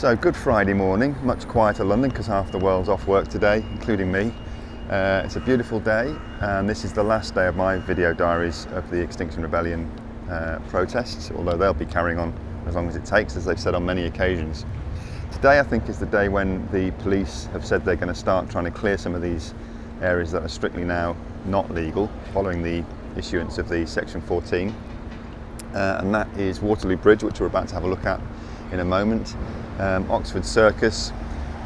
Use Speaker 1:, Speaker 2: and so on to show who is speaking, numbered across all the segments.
Speaker 1: So, good Friday morning, much quieter London because half the world's off work today, including me. It's a beautiful day, and this is the last day of my video diaries of the Extinction Rebellion protests, although they'll be carrying on as long as it takes, as they've said on many occasions. Today, I think, is the day when the police have said they're going to start trying to clear some of these areas that are strictly now not legal, following the issuance of the Section 14. And that is Waterloo Bridge, which we're about to have a look at in a moment. Oxford Circus,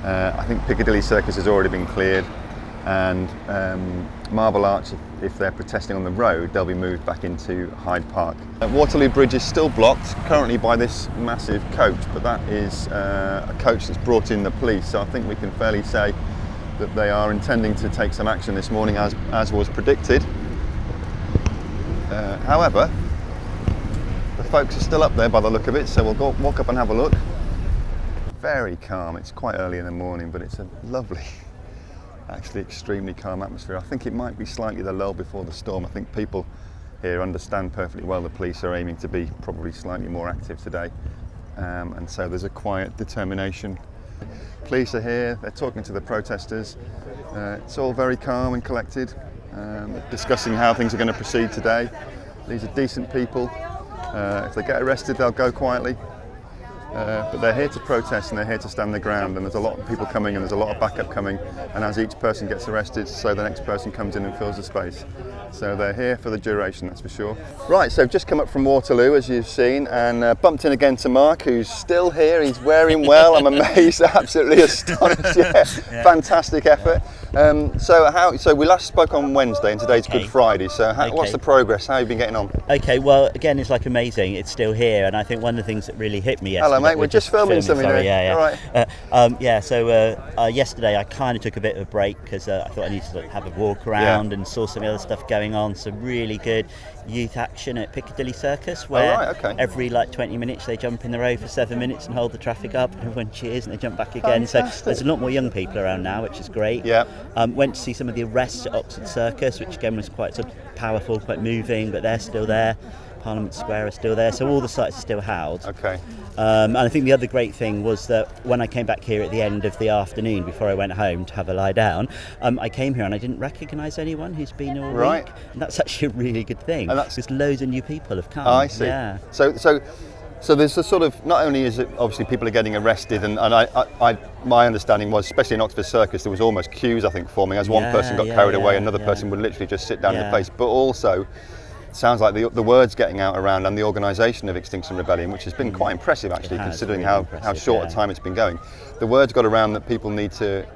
Speaker 1: I think Piccadilly Circus has already been cleared, and Marble Arch, if they're protesting on the road, they'll be moved back into Hyde Park. Waterloo Bridge is still blocked currently by this massive coach, but that is a coach that's brought in the police, so I think we can fairly say that they are intending to take some action this morning, as was predicted. However, the folks are still up there by the look of it, so we'll go walk up and have a look. Very calm. It's quite early in the morning, but it's a lovely, actually extremely calm atmosphere. I think it might be slightly the lull before the storm. I think people here understand perfectly well the police are aiming to be probably slightly more active today, and so there's a quiet determination. Police are here, they're talking to the protesters. It's all very calm and collected, discussing how things are going to proceed today. These are decent people. If they get arrested, they'll go quietly. But they're here to protest and they're here to stand their ground, and there's a lot of people coming and there's a lot of backup coming, and as each person gets arrested, so the next person comes in and fills the space. So they're here for the duration, that's for sure. Right, so I've just come up from Waterloo, as you've seen, and bumped in again to Mark, who's still here. He's wearing well. I'm amazed, absolutely astonished. Yeah. Fantastic effort. So we last spoke on Wednesday, and today's Good Friday. So what's the progress? How have you been getting on?
Speaker 2: Okay, well, again, it's like amazing. It's still here, and I think one of the things that really hit me yesterday.
Speaker 1: Hello, mate. We're just filming something.
Speaker 2: Sorry,
Speaker 1: All right.
Speaker 2: So yesterday I kind of took a bit of a break because I thought I needed to have a walk around and saw some other stuff going on. Some really good youth action at Piccadilly Circus, where every 20 minutes they jump in the road for 7 minutes and hold the traffic up, and everyone cheers and they jump back again.
Speaker 1: Fantastic.
Speaker 2: So there's a lot more young people around now, which is great.
Speaker 1: Yeah.
Speaker 2: Went to see some of the arrests at Oxford Circus, which again was quite sort of powerful, quite moving, but they're still there. Parliament Square is still there, so all the sites are still housed.
Speaker 1: Okay.
Speaker 2: And I think the other great thing was that when I came back here at the end of the afternoon, before I went home to have a lie down, I came here and I didn't recognise anyone who's been all week. And that's actually a really good thing, because loads of new people have come.
Speaker 1: I see.
Speaker 2: Yeah.
Speaker 1: So there's a sort of, not only is it obviously people are getting arrested, and my understanding was, especially in Oxford Circus, there was almost queues, I think, forming. As one person got carried away, another person would literally just sit down in the place. But also, sounds like the word's getting out around, and the organisation of Extinction Rebellion, which has been quite impressive actually, considering how short a time it's been going. The word's got around that people need to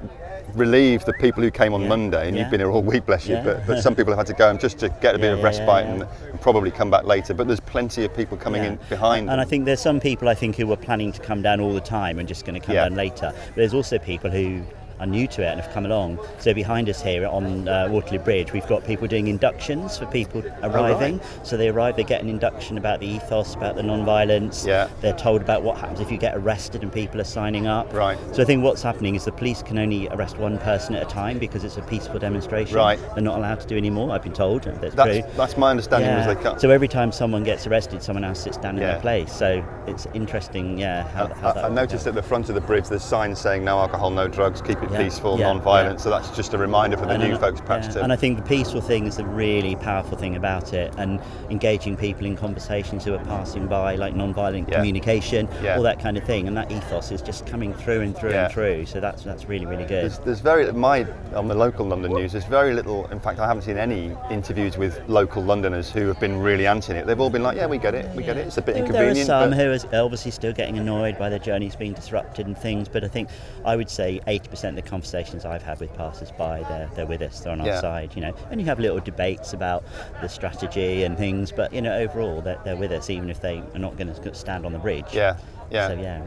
Speaker 1: relieve the people who came on Monday, and you've been here all week, bless you, but some people have had to go and just to get a bit of respite and probably come back later, but there's plenty of people coming in behind.
Speaker 2: And I think there's some people, I think, who were planning to come down all the time and just going to come down later, but there's also people who are new to it and have come along. So behind us here on Waterloo Bridge, we've got people doing inductions for people arriving. So they arrive, they get an induction about the ethos, about the non-violence. They're told about what happens if you get arrested and people are signing up. So I think what's happening is the police can only arrest one person at a time because it's a peaceful demonstration. They're not allowed to do any more, I've been told.
Speaker 1: That's my understanding. Was they cut.
Speaker 2: So every time someone gets arrested, someone else sits down in their place. So it's interesting, how that
Speaker 1: I noticed at the front of the bridge there's signs saying no alcohol, no drugs, keep it peaceful, non-violent. So that's just a reminder for the new folks perhaps too.
Speaker 2: And I think the peaceful thing is the really powerful thing about it, and engaging people in conversations who are passing by, like non-violent communication, all that kind of thing, and that ethos is just coming through and through and through. So that's really, really good.
Speaker 1: There's on the local London news, there's very little, in fact I haven't seen any interviews with local Londoners who have been really anti it. They've all been like, we get it, it's a bit inconvenient.
Speaker 2: There are some who are obviously still getting annoyed by their journeys being disrupted and things, but I think I would say 80% of the conversations I've had with passers-by, they're with us, they're on our side, and you have little debates about the strategy and things, but overall they're with us, even if they are not going to stand on the bridge. So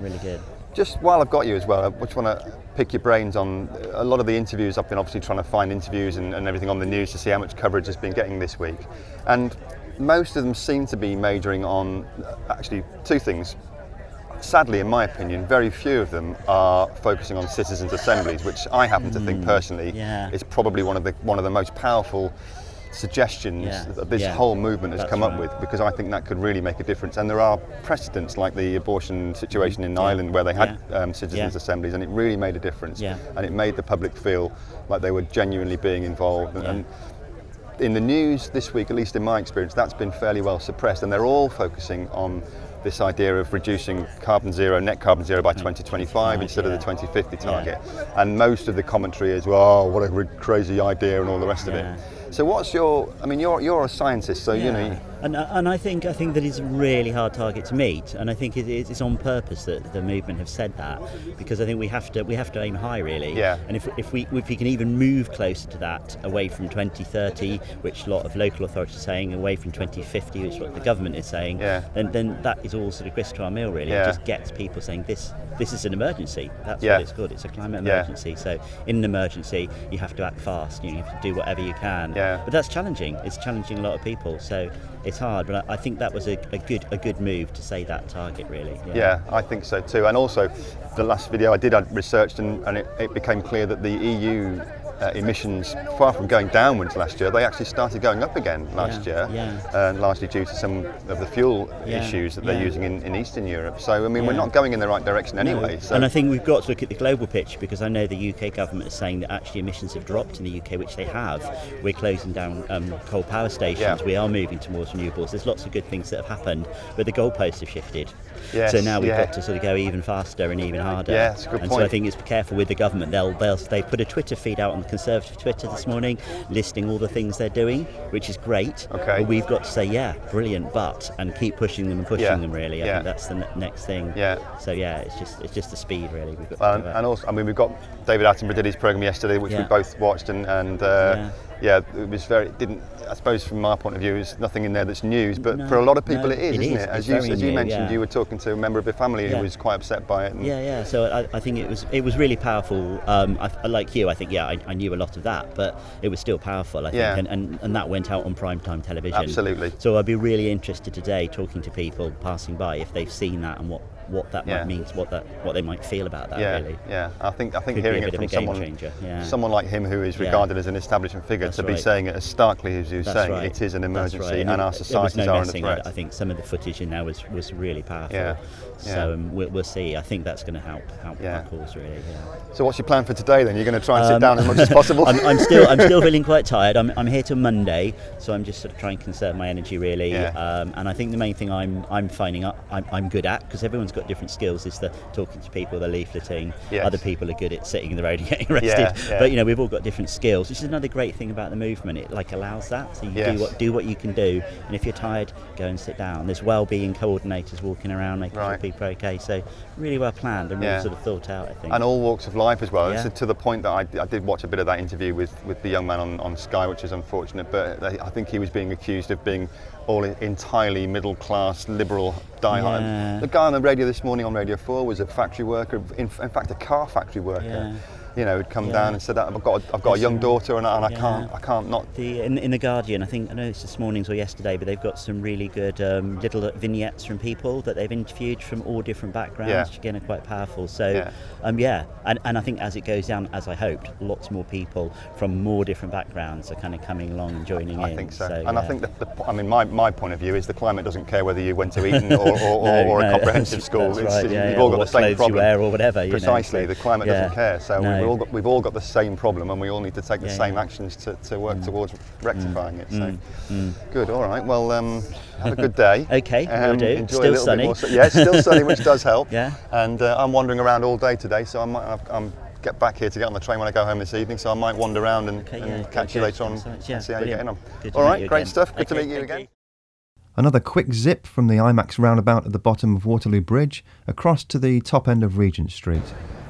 Speaker 2: really good.
Speaker 1: Just while I've got you as well, I just want to pick your brains on a lot of the interviews. I've been obviously trying to find interviews and everything on the news to see how much coverage has been getting this week, and most of them seem to be majoring on actually two things. Sadly, in my opinion, very few of them are focusing on citizens' assemblies, which I happen to think personally is probably one of the most powerful suggestions that this whole movement has come up with, because I think that could really make a difference. And there are precedents like the abortion situation in Ireland where they had citizens' assemblies, and it really made a difference. And it made the public feel like they were genuinely being involved. And in the news this week, at least in my experience, that's been fairly well suppressed, and they're all focusing on this idea of reducing net carbon zero by 2025 instead of the 2050 target. And most of the commentary is, well, what a crazy idea and all the rest of it. So what's you're a scientist, so you know.
Speaker 2: And I think that is a really hard target to meet, and I think it's on purpose that the movement have said that, because I think we have to aim high, really. And if we can even move closer to that, away from 2030, which a lot of local authorities are saying, away from 2050, which is what the government is saying, then that is all sort of grist to our mill, really. It just gets people saying this is an emergency. That's what it's called. It's a climate emergency. So in an emergency, you have to act fast. You have to do whatever you can. But that's challenging. It's challenging a lot of people. So it's hard, but I think that was a good move to say that target, really.
Speaker 1: I think so too. And also, the last video I did, I researched, and it became clear that the EU emissions, far from going downwards last year, they actually started going up again last year, largely due to some of the fuel issues that they're using in Eastern Europe. So, I mean, we're not going in the right direction anyway. So.
Speaker 2: And I think we've got to look at the global picture, because I know the UK government is saying that actually emissions have dropped in the UK, which they have. We're closing down coal power stations. We are moving towards renewables. There's lots of good things that have happened, but the goalposts have shifted. So now we've got to sort of go even faster and even harder.
Speaker 1: That's a good point.
Speaker 2: So I think it's careful with the government. They put a Twitter feed out on the Conservative Twitter this morning, listing all the things they're doing, which is great. But we've got to say, brilliant, and keep pushing them and pushing them. Really, I think that's the next thing. So it's just the speed, really. We've got
Speaker 1: and also, I mean, we've got David Attenborough did his programme yesterday, which we both watched, and it was I suppose from my point of view, there's nothing in there that's news, but for a lot of people it is, isn't it? As you mentioned, you were talking to a member of your family who was quite upset by it.
Speaker 2: So I think it was really powerful. Like you, I think, I knew a lot of that, but it was still powerful, I think, and that went out on primetime television.
Speaker 1: Absolutely.
Speaker 2: So I'd be really interested today, talking to people passing by, if they've seen that and what that might mean, what they might feel about that. Really.
Speaker 1: I think hearing it from someone like him, who is regarded as an establishment figure, to be saying it as starkly as you were saying, it is an emergency, and our societies are under threat.
Speaker 2: I think some of the footage in there was really powerful. So we'll see. I think that's going to help our cause, really.
Speaker 1: So what's your plan for today then? You're going to try and sit down as much as possible?
Speaker 2: I'm still feeling quite tired. I'm here till Monday, so I'm just sort of trying to conserve my energy, really. And I think the main thing I'm finding I'm good at, because everyone's got different skills, is the talking to people, the leafleting. Other people are good at sitting in the road and getting arrested. But we've all got different skills, which is another great thing about the movement. It allows that. So you do what you can do, and if you're tired, go and sit down. There's well-being coordinators walking around, making sure people are okay. So really well planned and really sort of thought out, I think.
Speaker 1: And all walks of life as well. So to the point that I did watch a bit of that interview with the young man on Sky, which is unfortunate, but I think he was being accused of being all entirely middle-class, liberal, diehard. The guy on the radio this morning on Radio 4 was a factory worker, in fact a car factory worker. Who'd come down and said that I've got a young daughter and I can't not.
Speaker 2: In the Guardian, I know it's this morning's or yesterday, but they've got some really good little vignettes from people that they've interviewed from all different backgrounds, which again are quite powerful. So and I think as it goes down, as I hoped, lots more people from more different backgrounds are kind of coming along and joining in.
Speaker 1: I think so. And I think that my point of view is the climate doesn't care whether you went to Eton or a comprehensive school. You've all got the same problem.
Speaker 2: You wear or whatever.
Speaker 1: Precisely, the climate doesn't care. So we've all got the same problem, and we all need to take the same actions to work towards rectifying it. So good. All right. Well, have a good day.
Speaker 2: Okay, will do.
Speaker 1: Enjoy
Speaker 2: Still
Speaker 1: a little
Speaker 2: sunny.
Speaker 1: bit more. Yeah, it's still sunny, which does help.
Speaker 2: And
Speaker 1: I'm wandering around all day today, so I'm get back here to get on the train when I go home this evening. So I might wander around and catch you later on and see how you're getting on. All right, great stuff. Good to meet you again. Another quick zip from the IMAX roundabout at the bottom of Waterloo Bridge across to the top end of Regent Street.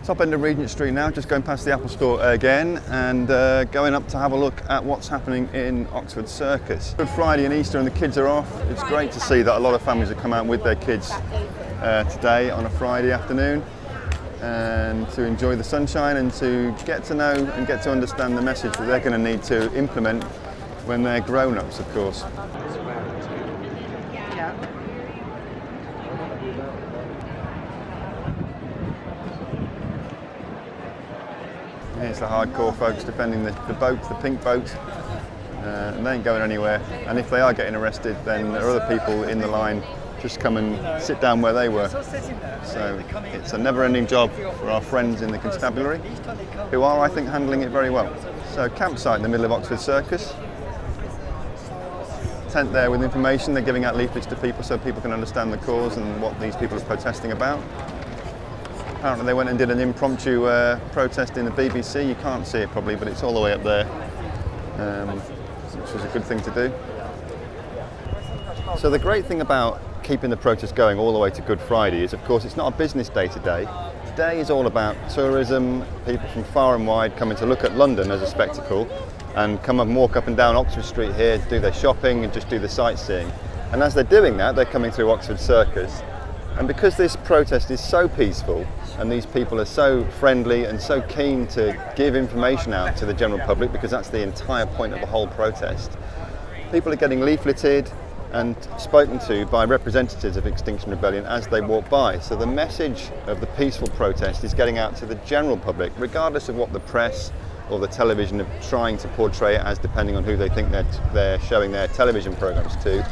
Speaker 1: Top end of Regent Street now, just going past the Apple Store again and going up to have a look at what's happening in Oxford Circus. Good Friday and Easter and the kids are off. It's great to see that a lot of families have come out with their kids today on a Friday afternoon, and to enjoy the sunshine and to get to know and get to understand the message that they're going to need to implement when they're grown-ups, of course. Here's the hardcore folks defending the boat, the pink boat. and they ain't going anywhere. And if they are getting arrested, then there are other people in the line just come and sit down where they were. So it's a never-ending job for our friends in the constabulary, who are, I think, handling it very well. So campsite in the middle of Oxford Circus. Tent there with information. They're giving out leaflets to people so people can understand the cause and what these people are protesting about. Apparently they went and did an impromptu protest in the BBC. You can't see it probably, but it's all the way up there, which was a good thing to do. So the great thing about keeping the protest going all the way to Good Friday is, of course, it's not a business day today. Today is all about tourism, people from far and wide coming to look at London as a spectacle and come and walk up and down Oxford Street here to do their shopping and just do the sightseeing. And as they're doing that, they're coming through Oxford Circus. And because this protest is so peaceful and these people are so friendly and so keen to give information out to the general public, because that's the entire point of the whole protest, people are getting leafleted and spoken to by representatives of Extinction Rebellion as they walk by. So the message of the peaceful protest is getting out to the general public, regardless of what the press or the television are trying to portray it as, depending on who they think they're showing their television programs to.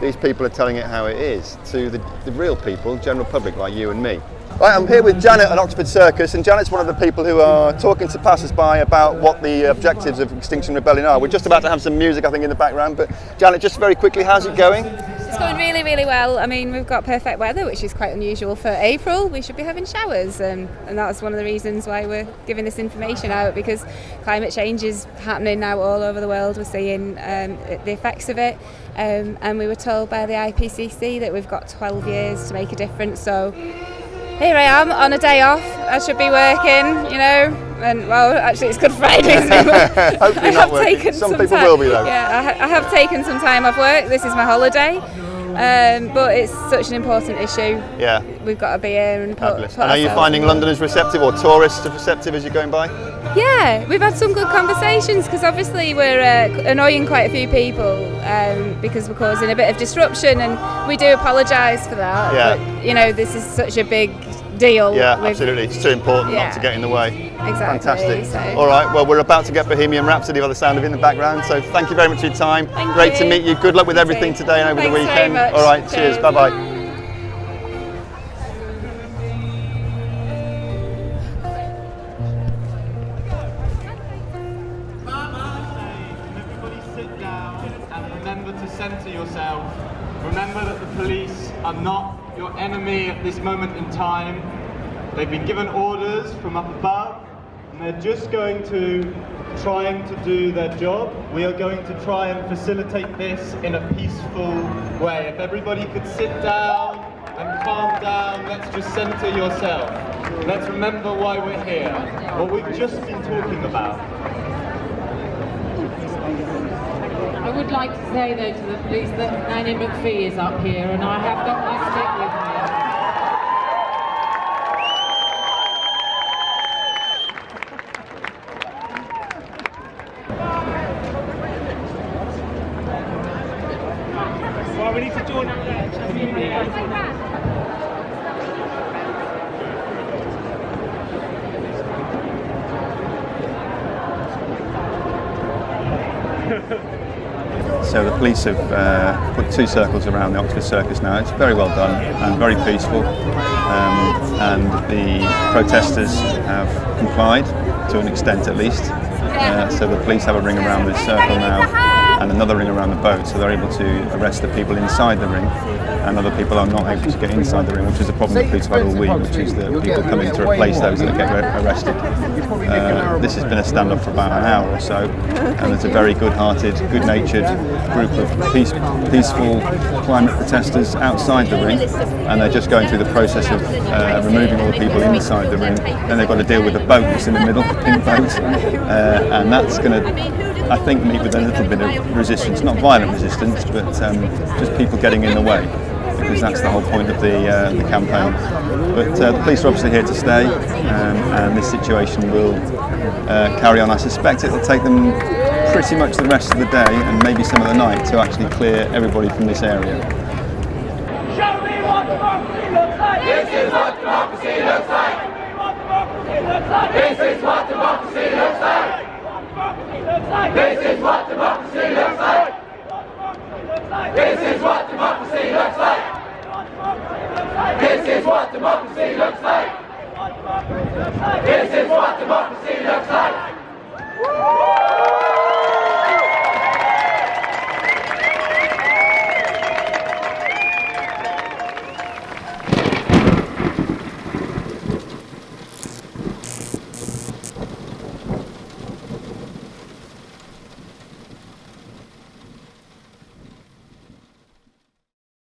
Speaker 1: These people are telling it how it is to the real people, general public like you and me. Right, I'm here with Janet at Oxford Circus, and Janet's one of the people who are talking to passers-by about what the objectives of Extinction Rebellion are. We're just about to have some music, I think, in the background, but Janet, just very quickly, how's it going?
Speaker 3: It's going really, really well. I mean, we've got perfect weather, which is quite unusual for April. We should be having showers, and that's one of the reasons why we're giving this information out, because climate change is happening now all over the world. We're seeing the effects of it, and we were told by the IPCC that we've got 12 years to make a difference. So here I am on a day off. I should be working, you know, and well, actually it's Good Friday, isn't it?
Speaker 1: Hopefully not working. Some people will be though.
Speaker 3: Yeah, I have taken some time off work. This is my holiday, but it's such an important issue.
Speaker 1: Yeah.
Speaker 3: We've got to be here and put
Speaker 1: And are you finding Londoners receptive, or tourists receptive as you're going by?
Speaker 3: Yeah, we've had some good conversations, because obviously we're annoying quite a few people because we're causing a bit of disruption, and we do apologise for that.
Speaker 1: Yeah.
Speaker 3: But, you know, this is such a big deal.
Speaker 1: Yeah, absolutely. It's too important not to get in the way.
Speaker 3: Exactly.
Speaker 1: Fantastic.
Speaker 3: So.
Speaker 1: All right, well, we're about to get Bohemian Rhapsody by the sound of it in the background, so thank you very much for your time. Great to meet you. Good luck with everything today and over the weekend.
Speaker 3: Very much.
Speaker 1: All right, cheers. Bye-bye.
Speaker 4: Remember to centre yourself. Remember that the police are not your enemy at this moment in time. They've been given orders from up above, and they're just trying to do their job. We are going to try and facilitate this in a peaceful way. If everybody could sit down and calm down, let's just centre yourself. Let's remember why we're here, what we've just been talking about.
Speaker 5: I would like to say, though, to the police that Nanny McPhee is up here, and I have got my stick with me.
Speaker 6: Well, we need to join out there.
Speaker 1: So the police have put 2 circles around the Oxford Circus now. It's very well done and very peaceful, and the protesters have complied to an extent at least. So the police have a ring around the circle now and another ring around the boat, so they're able to arrest the people inside the ring, and other people are not able to get inside the ring, which is a problem the police have had all week, which is the people coming to replace those that get arrested. This has been a standoff for about an hour or so, and there's a very good-hearted, good-natured group of peaceful climate protesters outside the ring, and they're just going through the process of removing all the people inside the ring. Then they've got to deal with the boat that's in the middle, the pink boat, and that's going to, I think, meet with a little bit of resistance, not violent resistance, but just people getting in the way, because that's the whole point of the campaign. But the police are obviously here to stay, and this situation will carry on. I suspect it will take them pretty much the rest of the day and maybe some of the night to actually clear everybody from this area.
Speaker 7: Show me what democracy looks like! This is what democracy looks like! Show me what democracy looks like! This is what democracy looks like! This is what democracy looks like. This is what democracy looks like. This is what democracy looks like. This is what democracy looks like.